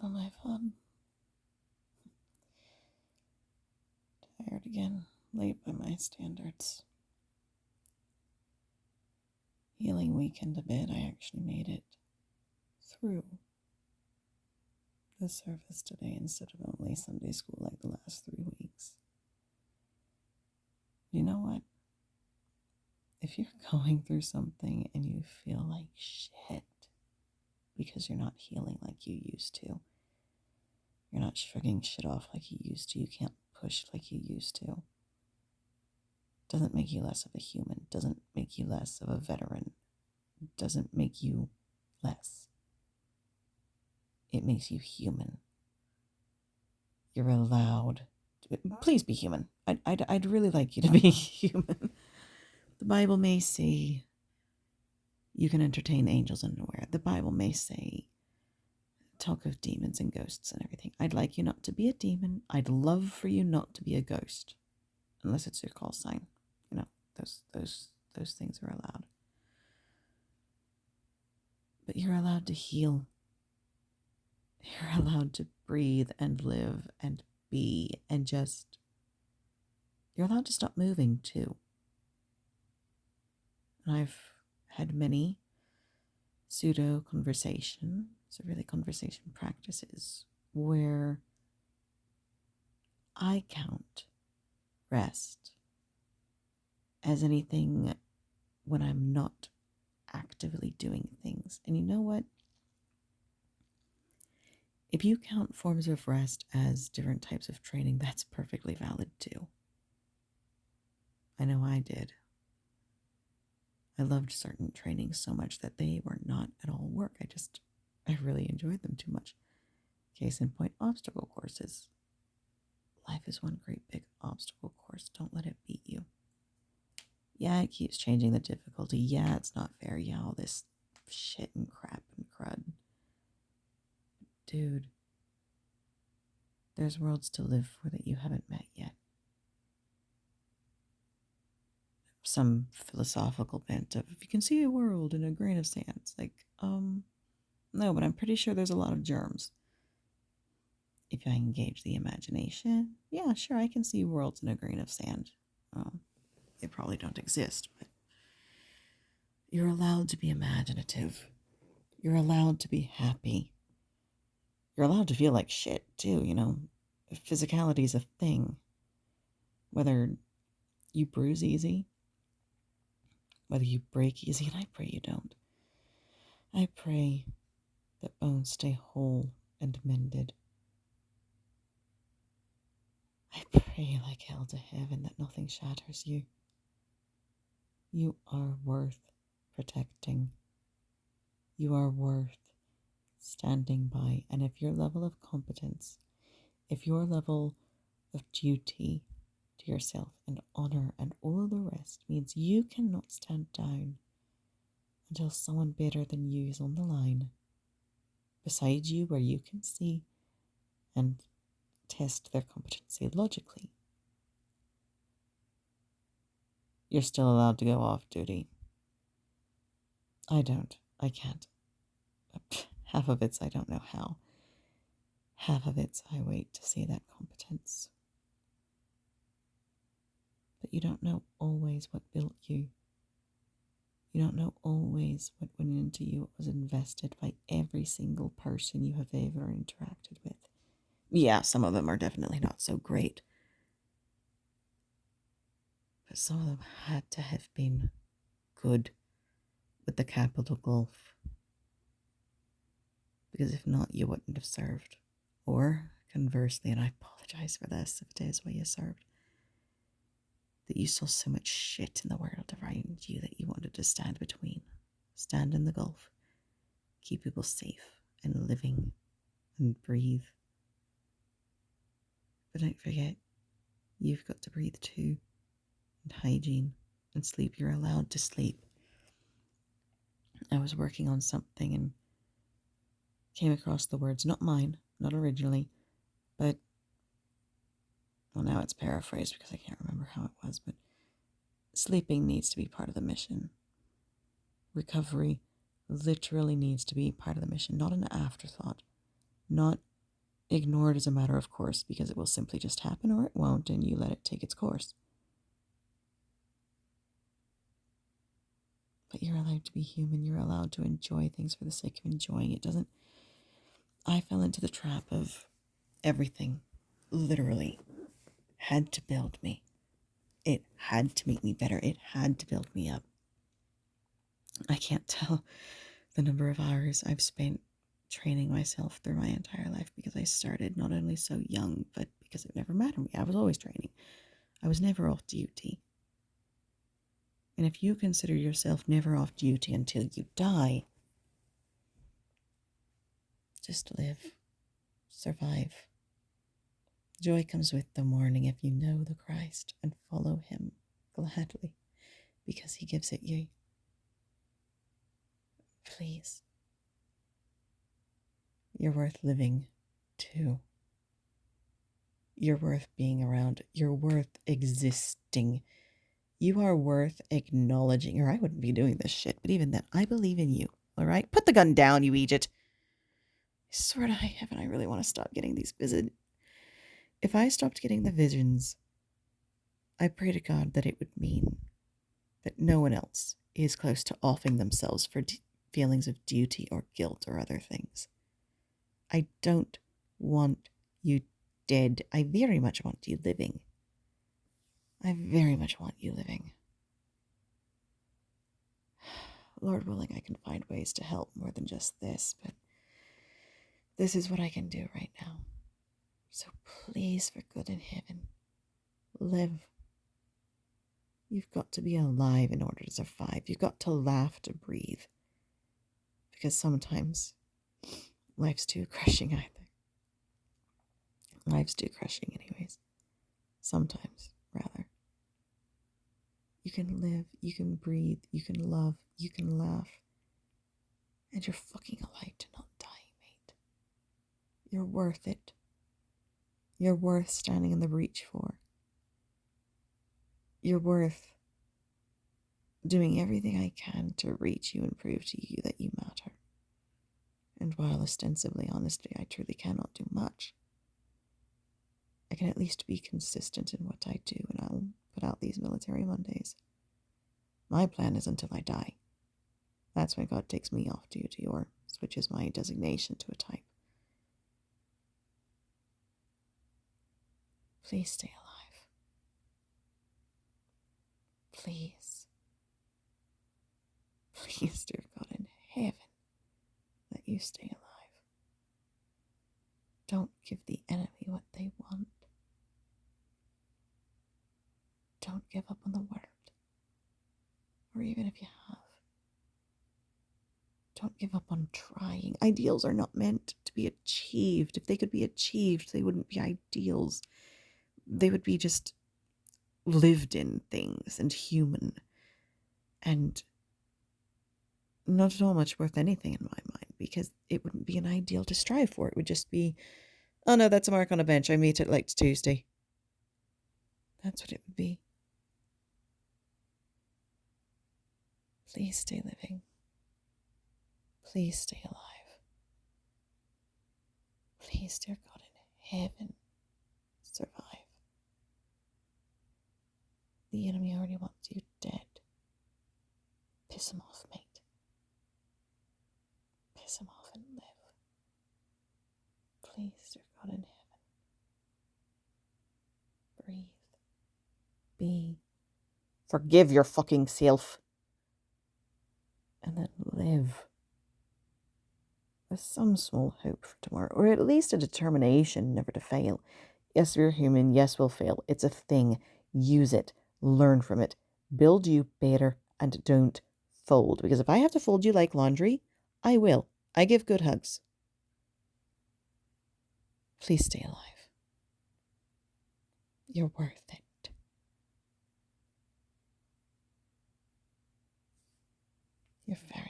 Oh, my fun. Tired again. Late by my standards. Healing weekend a bit. I actually made it through the service today instead of only Sunday school like the last 3 weeks. You know what? If you're going through something and you feel like shit because you're not healing like you used to, you're not shrugging shit off like you used to, you can't push like you used to, doesn't make you less of a human, doesn't make you less of a veteran, doesn't make you less. It makes you human. You're allowed to, please be human. I'd really like you to be human. The Bible may say you can entertain angels unaware. The Bible may say talk of demons and ghosts and everything. I'd like you not to be a demon. I'd love for you not to be a ghost, unless it's your call sign. You know, those things are allowed. But you're allowed to heal. You're allowed to breathe and live and be and just. You're allowed to stop moving too. And I've had many pseudo conversation, so really conversation practices, where I count rest as anything when I'm not actively doing things. And you know what? If you count forms of rest as different types of training, that's perfectly valid too. I know I did. I loved certain trainings so much that they were not at all work. I really enjoyed them too much. Case in point, obstacle courses. Life is one great big obstacle course. Don't let it beat you. Yeah, it keeps changing the difficulty. Yeah, it's not fair. Yeah, all this shit and crap and crud. Dude, there's worlds to live for that you haven't met yet. Some philosophical bent of, if you can see a world in a grain of sand. It's like, no, but I'm pretty sure there's a lot of germs. If I engage the imagination, yeah, sure, I can see worlds in a grain of sand. They probably don't exist, but you're allowed to be imaginative. You're allowed to be happy. You're allowed to feel like shit, too, you know. Physicality is a thing. Whether you bruise easy, whether you break easy, and I pray you don't. I pray that bones stay whole and mended. I pray like hell to heaven that nothing shatters you. You are worth protecting. You are worth standing by. And if your level of competence, if your level of duty to yourself and honor and all of the rest means you cannot stand down until someone better than you is on the line beside you, where you can see and test their competency logically, you're still allowed to go off duty. I don't. I can't. Half of it's I don't know how. Half of it's I wait to see that competence. But you don't know always what built you. You don't know always what went into you, what was invested by every single person you have ever interacted with. Yeah, some of them are definitely not so great. But some of them had to have been good with the capital Gulf. Because if not, you wouldn't have served. Or, conversely, and I apologize for this if it is why you served, that you saw so much shit in the world around you that you wanted to stand between. Stand in the Gulf. Keep people safe and living and breathe. But don't forget, you've got to breathe too. And hygiene and sleep. You're allowed to sleep. I was working on something and came across the words, not mine, not originally, but, well, now it's paraphrased because I can't remember how it was, but sleeping needs to be part of the mission. Recovery literally needs to be part of the mission, not an afterthought, not ignore it as a matter of course because it will simply just happen or it won't, and you let it take its course. But you're allowed to be human. You're allowed to enjoy things for the sake of enjoying it. Doesn't. I fell into the trap of everything, literally, had to build me. It had to make me better. It had to build me up. I can't tell the number of hours I've spent training myself through my entire life because I started not only so young, but because it never mattered to me. I was always training. I was never off duty. And if you consider yourself never off duty until you die, just live, survive. Joy comes with the morning if you know the Christ and follow him gladly because he gives it you. Please. You're worth living too. You're worth being around. You're worth existing. You are worth acknowledging, or I wouldn't be doing this shit, but even then, I believe in you, all right? Put the gun down, you idiot. I swear to heaven, I really want to stop getting these visions. If I stopped getting the visions, I pray to God that it would mean that no one else is close to offing themselves for feelings of duty or guilt or other things. I don't want you dead. I very much want you living. I very much want you living. Lord willing, I can find ways to help more than just this, but this is what I can do right now. So please, for good in heaven, live. You've got to be alive in order to survive. You've got to laugh to breathe. Because sometimes life's too crushing, I think. Life's too crushing anyways. Sometimes, rather. You can live, you can breathe, you can love, you can laugh. And you're fucking alive to not die, mate. You're worth it. You're worth standing in the breach for. You're worth doing everything I can to reach you and prove to you that you matter. And while ostensibly, honestly, I truly cannot do much, I can at least be consistent in what I do, and I'll put out these military Mondays. My plan is until I die. That's when God takes me off duty or switches my designation to a type. Please stay alive. Please. Please, dear God in heaven, that you stay alive. Don't give the enemy what they want. Don't give up on the world. Or even if you have, don't give up on trying. Ideals are not meant to be achieved. If they could be achieved, they wouldn't be ideals. They would be just lived in things and human and not at all much worth anything in my mind, because it wouldn't be an ideal to strive for. It would just be, oh no, that's a mark on a bench. I meet it like Tuesday. That's what it would be. Please stay living. Please stay alive. Please, dear God in heaven, survive. The enemy already wants you dead. Piss him off, mate. Piss him off and live. Please, dear God in heaven. Breathe. Be. Forgive your fucking self. And then live. With some small hope for tomorrow, or at least a determination never to fail. Yes, we're human. Yes, we'll fail. It's a thing. Use it. Learn from it. Build you better and don't fold. Because if I have to fold you like laundry, I will. I give good hugs. Please stay alive. You're worth it. You're very